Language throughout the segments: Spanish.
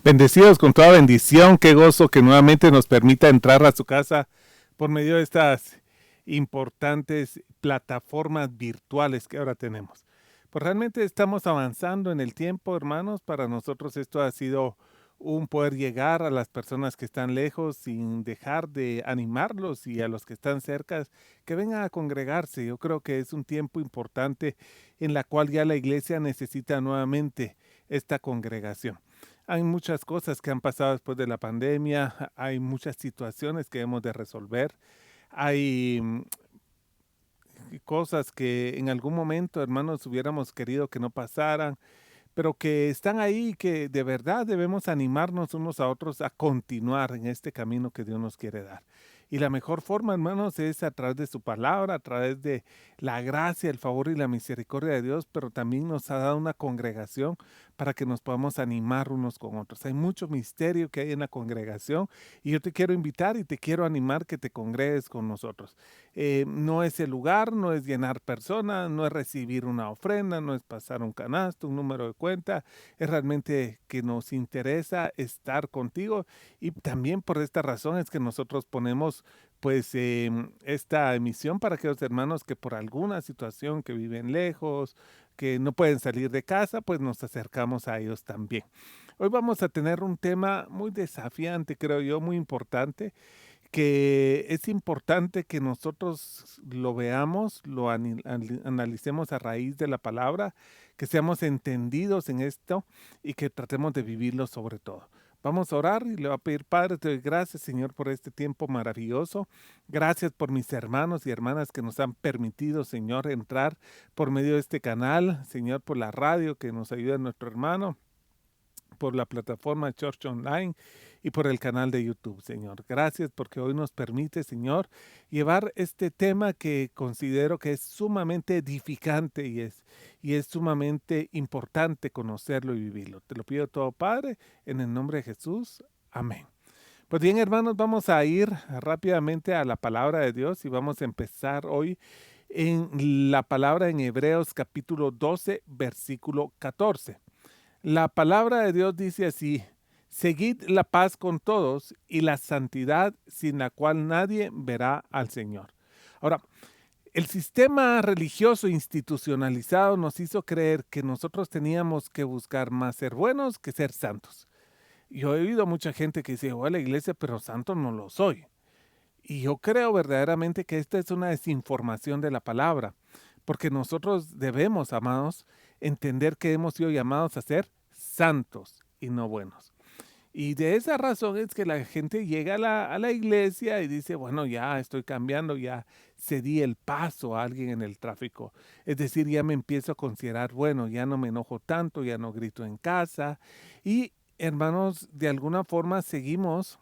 Bendecidos con toda bendición, qué gozo que nuevamente nos permita entrar a su casa por medio de estas importantes plataformas virtuales que ahora tenemos. Pues realmente estamos avanzando en el tiempo, hermanos. Para nosotros esto ha sido un poder llegar a las personas que están lejos sin dejar de animarlos y a los que están cerca que vengan a congregarse. Yo creo que es un tiempo importante en la cual ya la iglesia necesita nuevamente esta congregación. Hay muchas cosas que han pasado después de la pandemia, hay muchas situaciones que hemos de resolver, hay cosas que en algún momento, hermanos, hubiéramos querido que no pasaran, pero que están ahí y que de verdad debemos animarnos unos a otros a continuar en este camino que Dios nos quiere dar. Y la mejor forma, hermanos, es a través de su palabra, a través de la gracia, el favor y la misericordia de Dios, pero también nos ha dado una congregación para que nos podamos animar unos con otros. Hay mucho misterio que hay en la congregación y yo te quiero invitar y te quiero animar que te congregues con nosotros. No es el lugar, no es llenar personas, no es recibir una ofrenda, no es pasar un canasto, un número de cuenta, es realmente que nos interesa estar contigo y también por esta razón es que nosotros ponemos pues esta emisión para aquellos hermanos que por alguna situación que viven lejos, que no pueden salir de casa, pues nos acercamos a ellos también. Hoy vamos a tener un tema muy desafiante, creo yo, muy importante, que es importante que nosotros lo veamos, lo analicemos a raíz de la palabra, que seamos entendidos en esto y que tratemos de vivirlo sobre todo. Vamos a orar y le voy a pedir, Padre, te doy gracias, Señor, por este tiempo maravilloso. Gracias por mis hermanos y hermanas que nos han permitido, Señor, entrar por medio de este canal, Señor, por la radio que nos ayuda nuestro hermano, por la plataforma Church Online y por el canal de YouTube, Señor. Gracias porque hoy nos permite, Señor, llevar este tema que considero que es sumamente edificante y es sumamente importante conocerlo y vivirlo. Te lo pido todo, Padre, en el nombre de Jesús. Amén. Pues bien, hermanos, vamos a ir rápidamente a la palabra de Dios y vamos a empezar hoy en la palabra en Hebreos capítulo 12, versículo 14. La palabra de Dios dice así: seguid la paz con todos y la santidad sin la cual nadie verá al Señor. Ahora, el sistema religioso institucionalizado nos hizo creer que nosotros teníamos que buscar más ser buenos que ser santos. Yo he oído mucha gente que dice, voy a la iglesia, pero santo no lo soy. Y yo creo verdaderamente que esta es una desinformación de la palabra, porque nosotros debemos, amados, entender que hemos sido llamados a ser santos y no buenos. Y de esa razón es que la gente llega a la iglesia y dice, bueno, ya estoy cambiando, ya cedí el paso a alguien en el tráfico. Es decir, ya me empiezo a considerar, bueno, ya no me enojo tanto, ya no grito en casa. Y hermanos, de alguna forma seguimos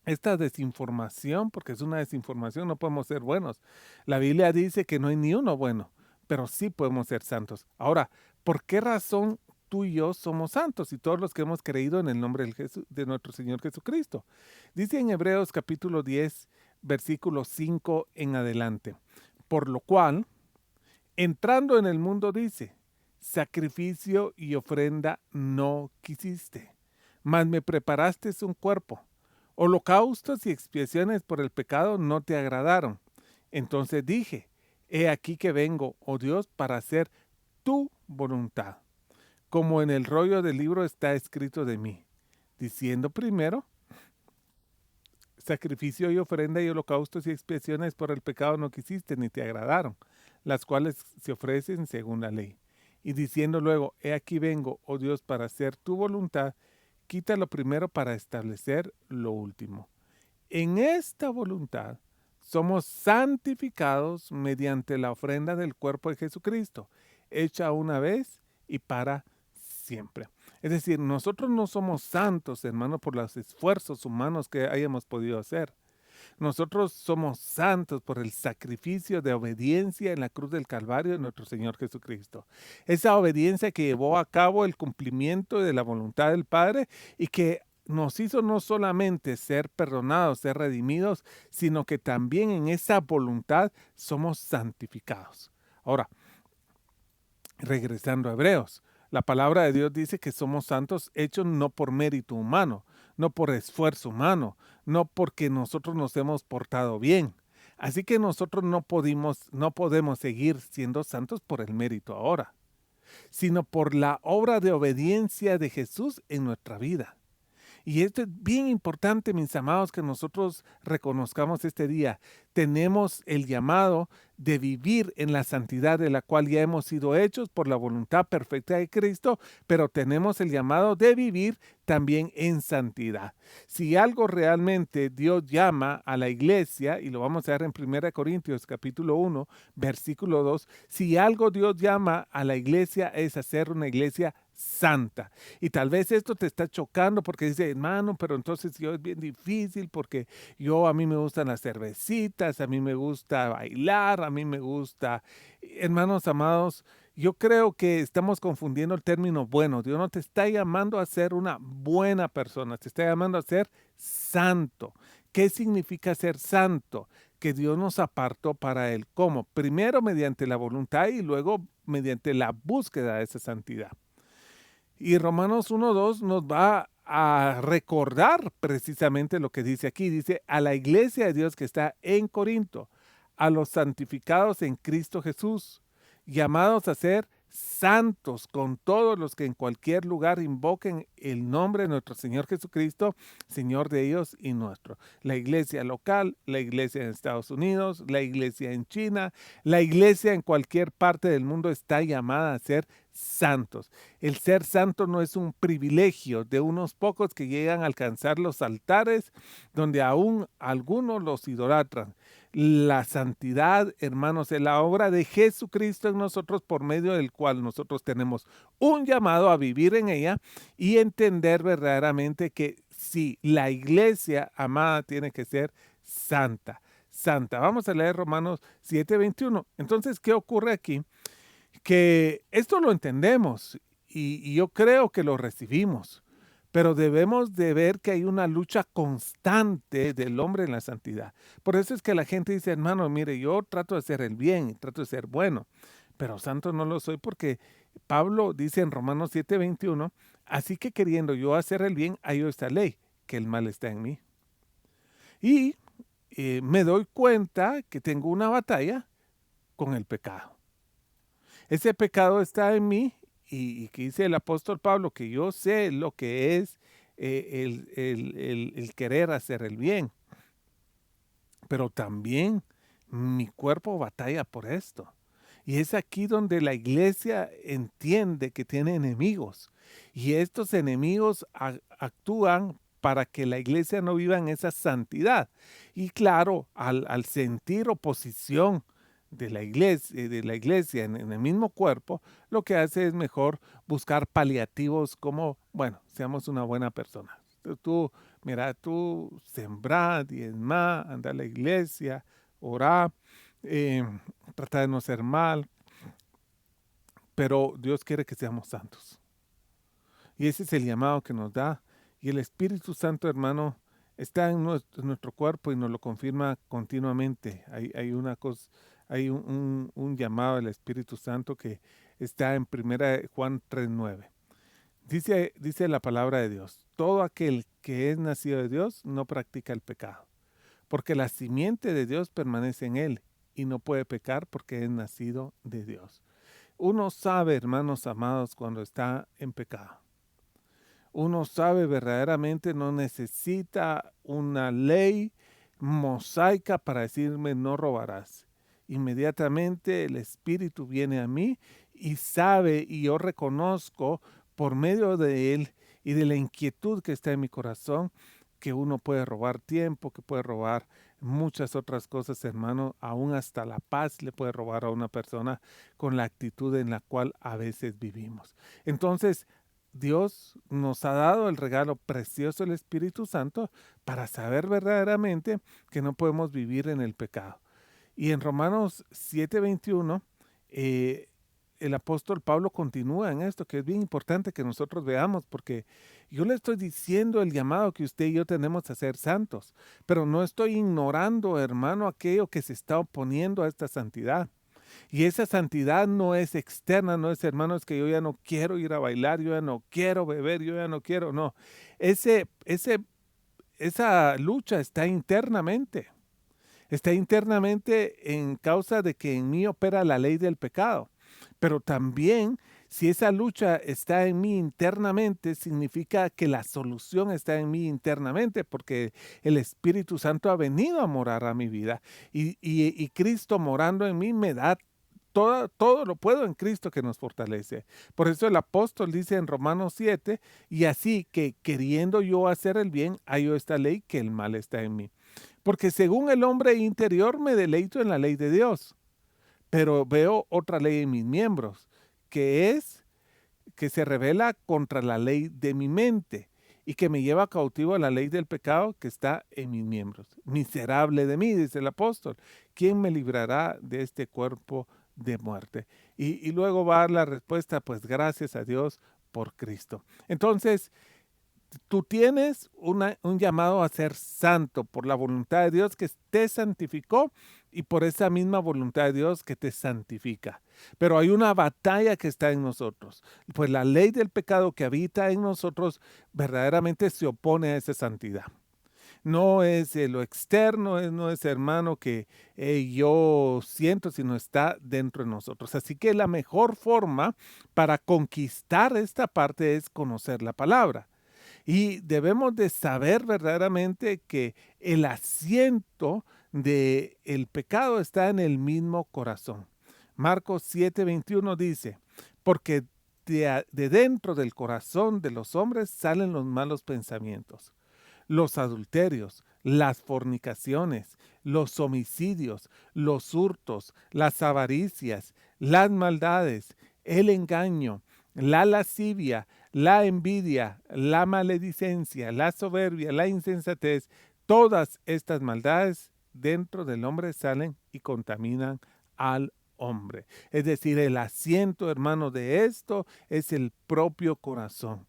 esta desinformación, porque es una desinformación, no podemos ser buenos. La Biblia dice que no hay ni uno bueno, pero sí podemos ser santos. Ahora, ¿por qué razón tú y yo somos santos y todos los que hemos creído en el nombre de nuestro Señor Jesucristo? Dice en Hebreos capítulo 10, versículo 5 en adelante. Por lo cual, entrando en el mundo dice, sacrificio y ofrenda no quisiste, mas me preparaste un cuerpo. Holocaustos y expiaciones por el pecado no te agradaron. Entonces dije, he aquí que vengo, oh Dios, para hacer tu voluntad. Como en el rollo del libro está escrito de mí, diciendo primero, sacrificio y ofrenda y holocaustos y expiaciones por el pecado no quisiste ni te agradaron, las cuales se ofrecen según la ley. Y diciendo luego, he aquí vengo, oh Dios, para hacer tu voluntad, quita lo primero para establecer lo último. En esta voluntad somos santificados mediante la ofrenda del cuerpo de Jesucristo, hecha una vez y para siempre. Es decir, nosotros no somos santos, hermano, por los esfuerzos humanos que hayamos podido hacer. Nosotros somos santos por el sacrificio de obediencia en la cruz del Calvario de nuestro Señor Jesucristo. Esa obediencia que llevó a cabo el cumplimiento de la voluntad del Padre y que nos hizo no solamente ser perdonados, ser redimidos, sino que también en esa voluntad somos santificados. Ahora, regresando a Hebreos, La palabra de Dios dice que somos santos hechos no por mérito humano, no por esfuerzo humano, no porque nosotros nos hemos portado bien. Así que nosotros no podemos seguir siendo santos por el mérito ahora, sino por la obra de obediencia de Jesús en nuestra vida. Y esto es bien importante, mis amados, que nosotros reconozcamos este día. Tenemos el llamado de vivir en la santidad de la cual ya hemos sido hechos por la voluntad perfecta de Cristo, pero tenemos el llamado de vivir también en santidad. Si algo realmente Dios llama a la iglesia, y lo vamos a ver en 1 Corintios capítulo 1, versículo 2, si algo Dios llama a la iglesia es hacer una iglesia santa. Y tal vez esto te está chocando porque dice, hermano, pero entonces yo es bien difícil porque a mí me gustan las cervecitas, a mí me gusta bailar, a mí me gusta. Hermanos amados, yo creo que estamos confundiendo el término bueno. Dios no te está llamando a ser una buena persona, te está llamando a ser santo. ¿Qué significa ser santo? Que Dios nos apartó para Él. ¿Cómo? Primero mediante la voluntad y luego mediante la búsqueda de esa santidad. Y Romanos 1:2 nos va a recordar precisamente lo que dice aquí. Dice, a la iglesia de Dios que está en Corinto, a los santificados en Cristo Jesús, llamados a ser santos con todos los que en cualquier lugar invoquen el nombre de nuestro Señor Jesucristo, Señor de ellos y nuestro. La iglesia local, la iglesia en Estados Unidos, la iglesia en China, la iglesia en cualquier parte del mundo está llamada a ser santos. El ser santo no es un privilegio de unos pocos que llegan a alcanzar los altares donde aún algunos los idolatran. La santidad, hermanos, es la obra de Jesucristo en nosotros por medio del cual nosotros tenemos un llamado a vivir en ella y entender verdaderamente que sí, la iglesia amada tiene que ser santa, santa. Vamos a leer Romanos 7:21. Entonces, ¿qué ocurre aquí? Que esto lo entendemos y yo creo que lo recibimos, pero debemos de ver que hay una lucha constante del hombre en la santidad. Por eso es que la gente dice, hermano, mire, yo trato de hacer el bien, trato de ser bueno, pero santo no lo soy porque Pablo dice en Romanos 7:21, así que queriendo yo hacer el bien, hallo esta ley, que el mal está en mí. Y me doy cuenta que tengo una batalla con el pecado. Ese pecado está en mí y que dice el apóstol Pablo que yo sé lo que es el querer hacer el bien, pero también mi cuerpo batalla por esto. Y es aquí donde la iglesia entiende que tiene enemigos y estos enemigos actúan para que la iglesia no viva en esa santidad. Y claro, al sentir oposición de la iglesia en el mismo cuerpo, lo que hace es mejor buscar paliativos como, bueno, seamos una buena persona. Mira, tú sembrá, diezmá, anda a la iglesia, orá, eh, trata de no ser mal, pero Dios quiere que seamos santos. Y ese es el llamado que nos da. Y el Espíritu Santo, hermano, está en nuestro cuerpo y nos lo confirma continuamente. Hay una cosa, hay un llamado del Espíritu Santo que está en 1 Juan 3:9. Dice la palabra de Dios, todo aquel que es nacido de Dios no practica el pecado, porque la simiente de Dios permanece en él y no puede pecar porque es nacido de Dios. Uno sabe, hermanos amados, cuando está en pecado. Uno sabe verdaderamente, no necesita una ley mosaica para decirme no robarás. Inmediatamente el Espíritu viene a mí y sabe y yo reconozco por medio de él y de la inquietud que está en mi corazón que uno puede robar tiempo, que puede robar muchas otras cosas, hermano, aún hasta la paz le puede robar a una persona con la actitud en la cual a veces vivimos. Entonces, Dios nos ha dado el regalo precioso del Espíritu Santo para saber verdaderamente que no podemos vivir en el pecado. Y en Romanos 7:21, el apóstol Pablo continúa en esto, que es bien importante que nosotros veamos, porque yo le estoy diciendo el llamado que usted y yo tenemos a ser santos, pero no estoy ignorando, hermano, aquello que se está oponiendo a esta santidad. Y esa santidad no es externa, no es, hermanos, que yo ya no quiero ir a bailar, yo ya no quiero beber, yo ya no quiero, no. Ese, ese, esa lucha está internamente en causa de que en mí opera la ley del pecado. Pero también, si esa lucha está en mí internamente, significa que la solución está en mí internamente, porque el Espíritu Santo ha venido a morar a mi vida y Cristo morando en mí me da todo lo puedo en Cristo que nos fortalece. Por eso el apóstol dice en Romanos 7, y así que queriendo yo hacer el bien, hallo esta ley que el mal está en mí. Porque según el hombre interior me deleito en la ley de Dios, pero veo otra ley en mis miembros, que es que se revela contra la ley de mi mente y que me lleva cautivo a la ley del pecado que está en mis miembros. Miserable de mí, dice el apóstol, ¿quién me librará de este cuerpo de muerte? Y luego va a dar la respuesta, pues gracias a Dios por Cristo. Entonces, tú tienes un llamado a ser santo por la voluntad de Dios que te santificó y por esa misma voluntad de Dios que te santifica. Pero hay una batalla que está en nosotros. Pues la ley del pecado que habita en nosotros verdaderamente se opone a esa santidad. No es lo externo, no es hermano que yo siento, sino está dentro de nosotros. Así que la mejor forma para conquistar esta parte es conocer la palabra. Y debemos de saber verdaderamente que el asiento del pecado está en el mismo corazón. Marcos 7:21 dice, porque de dentro del corazón de los hombres salen los malos pensamientos, los adulterios, las fornicaciones, los homicidios, los hurtos, las avaricias, las maldades, el engaño, la lascivia, la envidia, la maledicencia, la soberbia, la insensatez, todas estas maldades dentro del hombre salen y contaminan al hombre. Es decir, el asiento, hermano, de esto es el propio corazón.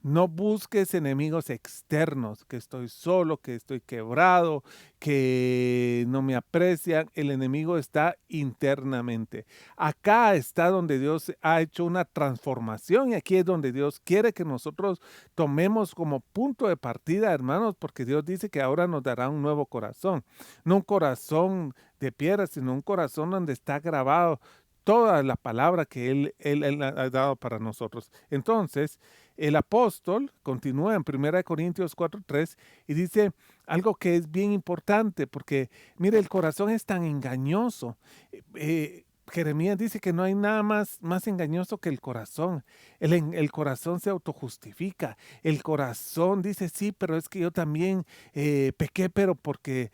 No busques enemigos externos, que estoy solo, que estoy quebrado, que no me aprecian. El enemigo está internamente. Acá está donde Dios ha hecho una transformación y aquí es donde Dios quiere que nosotros tomemos como punto de partida, hermanos, porque Dios dice que ahora nos dará un nuevo corazón. No un corazón de piedra, sino un corazón donde está grabado toda la palabra que Él ha dado para nosotros. Entonces, el apóstol continúa en 1 Corintios 4:3 y dice algo que es bien importante porque, mire, el corazón es tan engañoso. Jeremías dice que no hay nada más engañoso que el corazón. El corazón se autojustifica. El corazón dice, sí, pero es que yo también pequé, pero porque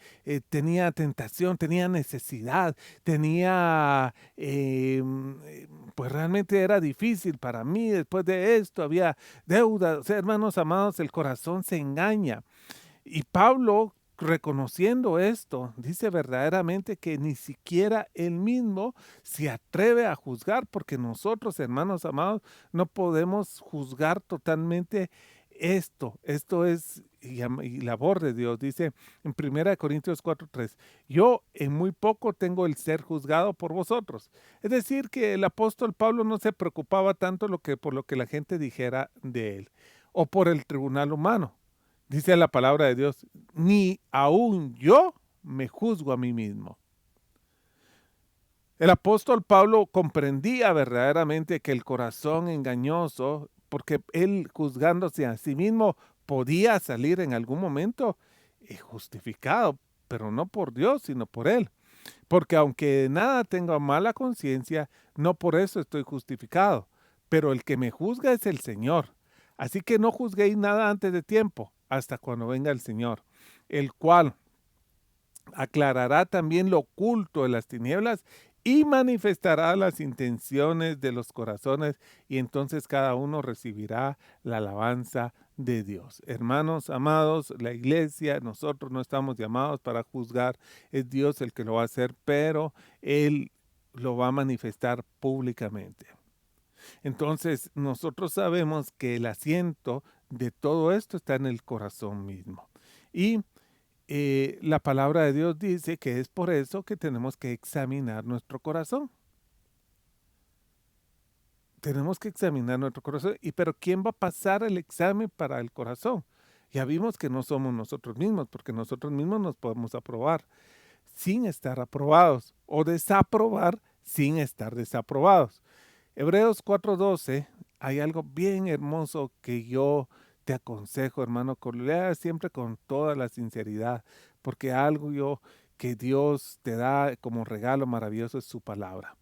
tenía tentación, tenía necesidad, tenía, pues realmente era difícil para mí. Después de esto había deuda. O sea, hermanos amados, el corazón se engaña. Y Pablo, reconociendo esto, dice verdaderamente que ni siquiera él mismo se atreve a juzgar, porque nosotros, hermanos amados, no podemos juzgar totalmente esto. Esto es y labor de Dios. Dice en 1 Corintios 4:3, yo en muy poco tengo el ser juzgado por vosotros. Es decir, que el apóstol Pablo no se preocupaba tanto por lo que la gente dijera de él o por el tribunal humano. Dice la palabra de Dios, ni aún yo me juzgo a mí mismo. El apóstol Pablo comprendía verdaderamente que el corazón engañoso, porque él juzgándose a sí mismo podía salir en algún momento justificado, pero no por Dios, sino por él. Porque aunque nada tenga mala conciencia, no por eso estoy justificado. Pero el que me juzga es el Señor. Así que no juzguéis nada antes de tiempo, hasta cuando venga el Señor, el cual aclarará también lo oculto de las tinieblas y manifestará las intenciones de los corazones, y entonces cada uno recibirá la alabanza de Dios. Hermanos amados, la iglesia, nosotros no estamos llamados para juzgar, es Dios el que lo va a hacer, pero Él lo va a manifestar públicamente. Entonces, nosotros sabemos que el asiento de todo esto está en el corazón mismo. Y la palabra de Dios dice que es por eso que tenemos que examinar nuestro corazón. tenemos que examinar nuestro corazón. Pero ¿quién va a pasar el examen para el corazón? Ya vimos que no somos nosotros mismos, porque nosotros mismos nos podemos aprobar sin estar aprobados o desaprobar sin estar desaprobados. Hebreos 4:12, hay algo bien hermoso que yo te aconsejo, hermano, que lo leas siempre con toda la sinceridad, porque algo que Dios te da como regalo maravilloso es su palabra.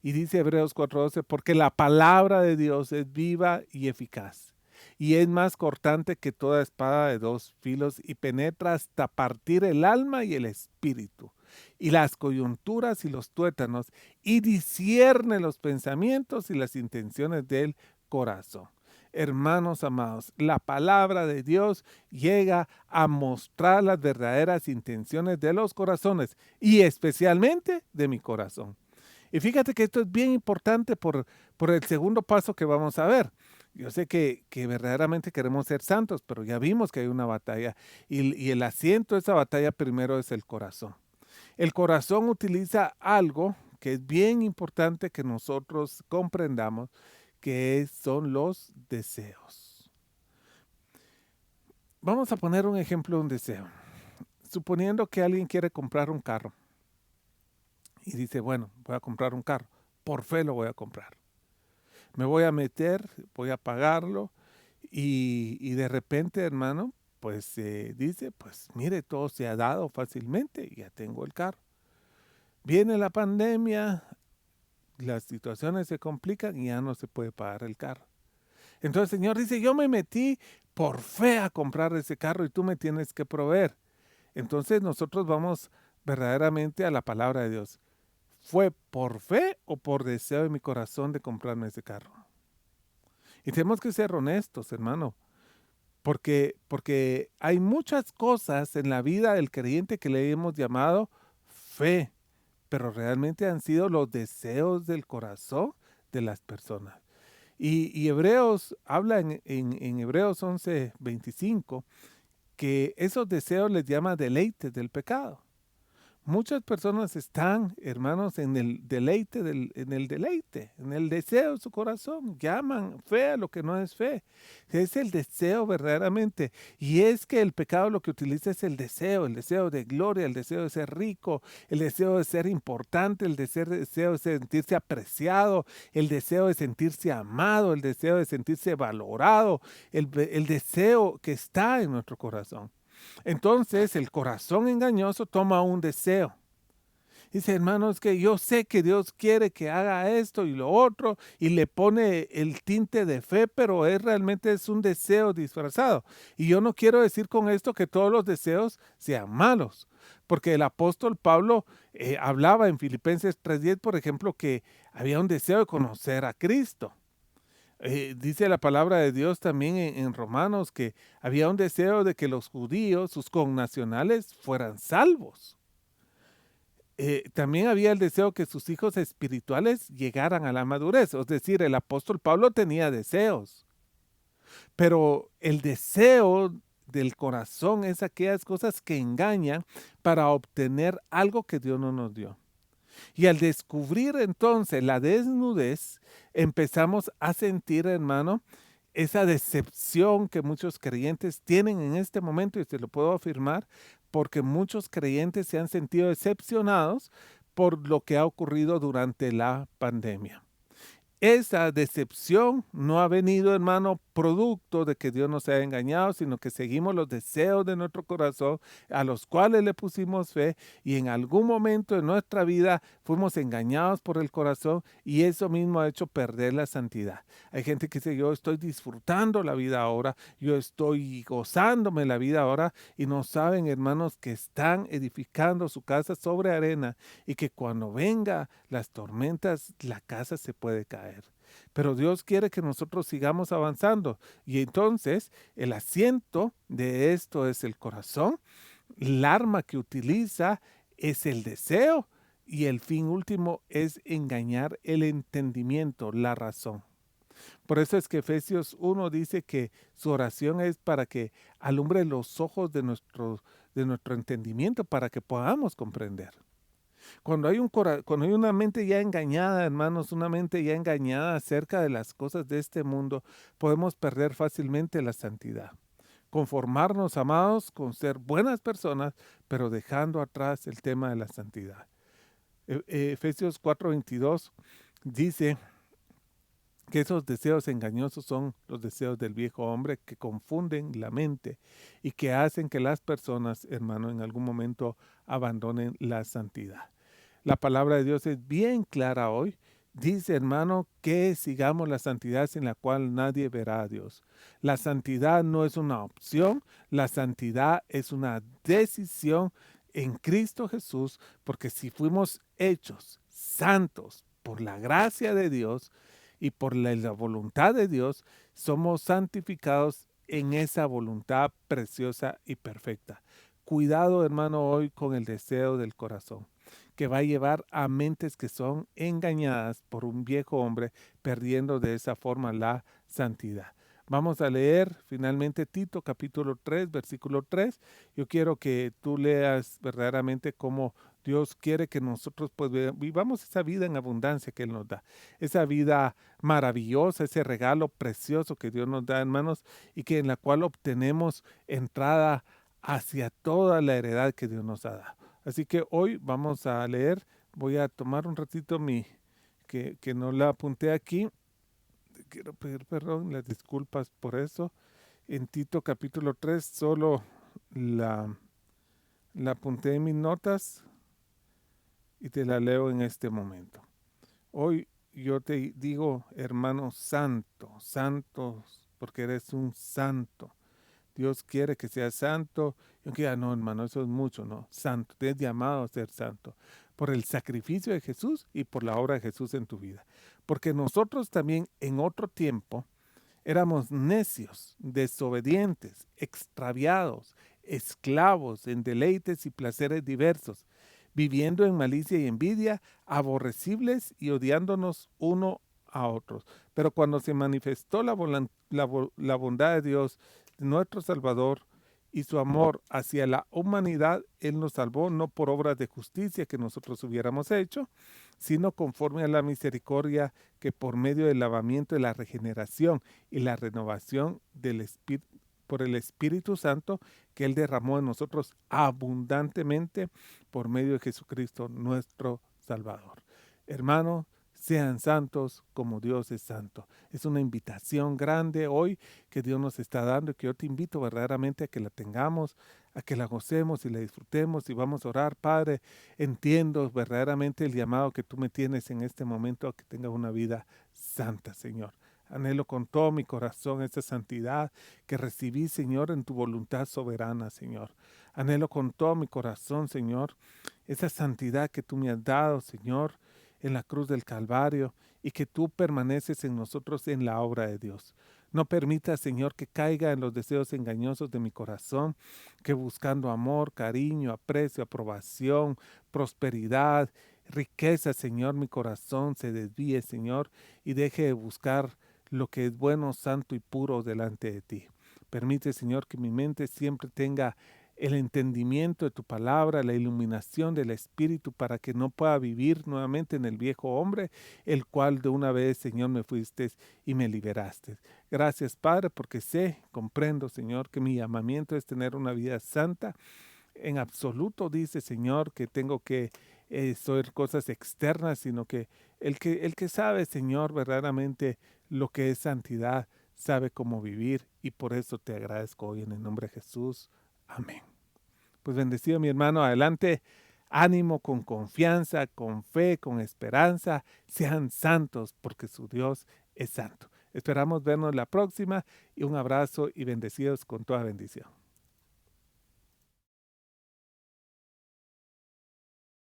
Y dice Hebreos 4:12, porque la palabra de Dios es viva y eficaz, y es más cortante que toda espada de dos filos, y penetra hasta partir el alma y el espíritu, y las coyunturas y los tuétanos, y discierne los pensamientos y las intenciones del corazón. Hermanos amados, la palabra de Dios llega a mostrar las verdaderas intenciones de los corazones y especialmente de mi corazón. Y fíjate que esto es bien importante por el segundo paso que vamos a ver. Yo sé que verdaderamente queremos ser santos, pero ya vimos que hay una batalla y el asiento de esa batalla primero es el corazón. El corazón utiliza algo que es bien importante que nosotros comprendamos, son los deseos. Vamos a poner un ejemplo de un deseo. Suponiendo que alguien quiere comprar un carro y dice, bueno, voy a comprar un carro, por fe lo voy a comprar. Me voy a meter, voy a pagarlo y de repente, hermano, pues dice, pues mire, todo se ha dado fácilmente, ya tengo el carro. Viene la pandemia, las situaciones se complican y ya no se puede pagar el carro. Entonces el Señor dice, yo me metí por fe a comprar ese carro y tú me tienes que proveer. Entonces nosotros vamos verdaderamente a la palabra de Dios. ¿Fue por fe o por deseo de mi corazón de comprarme ese carro? Y tenemos que ser honestos, hermano, porque hay muchas cosas en la vida del creyente que le hemos llamado fe, pero realmente han sido los deseos del corazón de las personas. Y Hebreos habla en Hebreos 11:25 que esos deseos les llama deleites del pecado. Muchas personas están, hermanos, en el deleite, en el deseo de su corazón. Llaman fe a lo que no es fe. Es el deseo verdaderamente. Y es que el pecado lo que utiliza es el deseo de gloria, el deseo de ser rico, el deseo de ser importante, deseo de sentirse apreciado, el deseo de sentirse amado, el deseo de sentirse valorado, el deseo que está en nuestro corazón. Entonces el corazón engañoso toma un deseo. Dice, hermanos, que yo sé que Dios quiere que haga esto y lo otro, y le pone el tinte de fe, pero realmente es un deseo disfrazado. Y yo no quiero decir con esto que todos los deseos sean malos, porque el apóstol Pablo hablaba en Filipenses 3:10, por ejemplo, que había un deseo de conocer a Cristo. Dice la palabra de Dios también en Romanos que había un deseo de que los judíos, sus connacionales, fueran salvos. También había el deseo que sus hijos espirituales llegaran a la madurez. Es decir, el apóstol Pablo tenía deseos, pero el deseo del corazón es aquellas cosas que engañan para obtener algo que Dios no nos dio. Y al descubrir entonces la desnudez, empezamos a sentir, hermano, esa decepción que muchos creyentes tienen en este momento, y te lo puedo afirmar, porque muchos creyentes se han sentido decepcionados por lo que ha ocurrido durante la pandemia. Esa decepción no ha venido, hermano, producto de que Dios nos haya engañado, sino que seguimos los deseos de nuestro corazón a los cuales le pusimos fe y en algún momento de nuestra vida fuimos engañados por el corazón y eso mismo ha hecho perder la santidad. Hay gente que dice, yo estoy disfrutando la vida ahora, yo estoy gozándome la vida ahora y no saben, hermanos, que están edificando su casa sobre arena y que cuando venga las tormentas, la casa se puede caer. Pero Dios quiere que nosotros sigamos avanzando. Y entonces el asiento de esto es el corazón. El arma que utiliza es el deseo. Y el fin último es engañar el entendimiento, la razón. Por eso es que Efesios 1 dice que su oración es para que alumbre los ojos de nuestro entendimiento, para que podamos comprender. Cuando hay una mente ya engañada, hermanos, una mente ya engañada acerca de las cosas de este mundo, podemos perder fácilmente la santidad. Conformarnos, amados, con ser buenas personas, pero dejando atrás el tema de la santidad. Efesios 4:22 dice que esos deseos engañosos son los deseos del viejo hombre que confunden la mente y que hacen que las personas, hermano, en algún momento abandonen la santidad. La palabra de Dios es bien clara hoy. Dice, hermano, que sigamos la santidad sin la cual nadie verá a Dios. La santidad no es una opción, la santidad es una decisión en Cristo Jesús, porque si fuimos hechos santos por la gracia de Dios y por la voluntad de Dios, somos santificados en esa voluntad preciosa y perfecta. Cuidado, hermano, hoy con el deseo del corazón, que va a llevar a mentes que son engañadas por un viejo hombre, perdiendo de esa forma la santidad. Vamos a leer finalmente Tito capítulo 3, versículo 3. Yo quiero que tú leas verdaderamente cómo Dios quiere que nosotros pues, vivamos esa vida en abundancia que Él nos da. Esa vida maravillosa, ese regalo precioso que Dios nos da, hermanos, y que en la cual obtenemos entrada hacia toda la heredad que Dios nos ha dado. Así que hoy vamos a leer, voy a tomar un ratito que no la apunté aquí. Quiero pedir perdón, las disculpas por eso. En Tito capítulo 3 solo la, la apunté en mis notas y te la leo en este momento. Hoy yo te digo, hermano santo, santos, porque eres un santo. Dios quiere que seas santo. Yo que no, hermano, eso es mucho, no. Santo, te has llamado a ser santo por el sacrificio de Jesús y por la obra de Jesús en tu vida. Porque nosotros también en otro tiempo éramos necios, desobedientes, extraviados, esclavos en deleites y placeres diversos, viviendo en malicia y envidia, aborrecibles y odiándonos uno a otros. Pero cuando se manifestó la bondad de Dios, nuestro Salvador, y su amor hacia la humanidad, Él nos salvó no por obras de justicia que nosotros hubiéramos hecho, sino conforme a la misericordia que por medio del lavamiento de la regeneración y la renovación del Espíritu, por el Espíritu Santo que Él derramó en nosotros abundantemente por medio de Jesucristo nuestro Salvador. Hermano, sean santos como Dios es santo. Es una invitación grande hoy que Dios nos está dando y que yo te invito verdaderamente a que la tengamos, a que la gocemos y la disfrutemos y vamos a orar. Padre, entiendo verdaderamente el llamado que tú me tienes en este momento a que tenga una vida santa, Señor. Anhelo con todo mi corazón esa santidad que recibí, Señor, en tu voluntad soberana, Señor. Anhelo con todo mi corazón, Señor, esa santidad que tú me has dado, Señor, en la cruz del Calvario y que tú permaneces en nosotros en la obra de Dios. No permita, Señor, que caiga en los deseos engañosos de mi corazón, que buscando amor, cariño, aprecio, aprobación, prosperidad, riqueza, Señor, mi corazón se desvíe, Señor, y deje de buscar lo que es bueno, santo y puro delante de ti. Permite, Señor, que mi mente siempre tenga el entendimiento de tu palabra, la iluminación del Espíritu para que no pueda vivir nuevamente en el viejo hombre, el cual de una vez, Señor, me fuiste y me liberaste. Gracias, Padre, porque comprendo, Señor, que mi llamamiento es tener una vida santa. En absoluto dice, Señor, que tengo que ser cosas externas, sino que el que sabe, Señor, verdaderamente lo que es santidad, sabe cómo vivir y por eso te agradezco hoy en el nombre de Jesús. Amén. Pues bendecido mi hermano, adelante, ánimo con confianza, con fe, con esperanza, sean santos porque su Dios es santo. Esperamos vernos la próxima y un abrazo y bendecidos con toda bendición.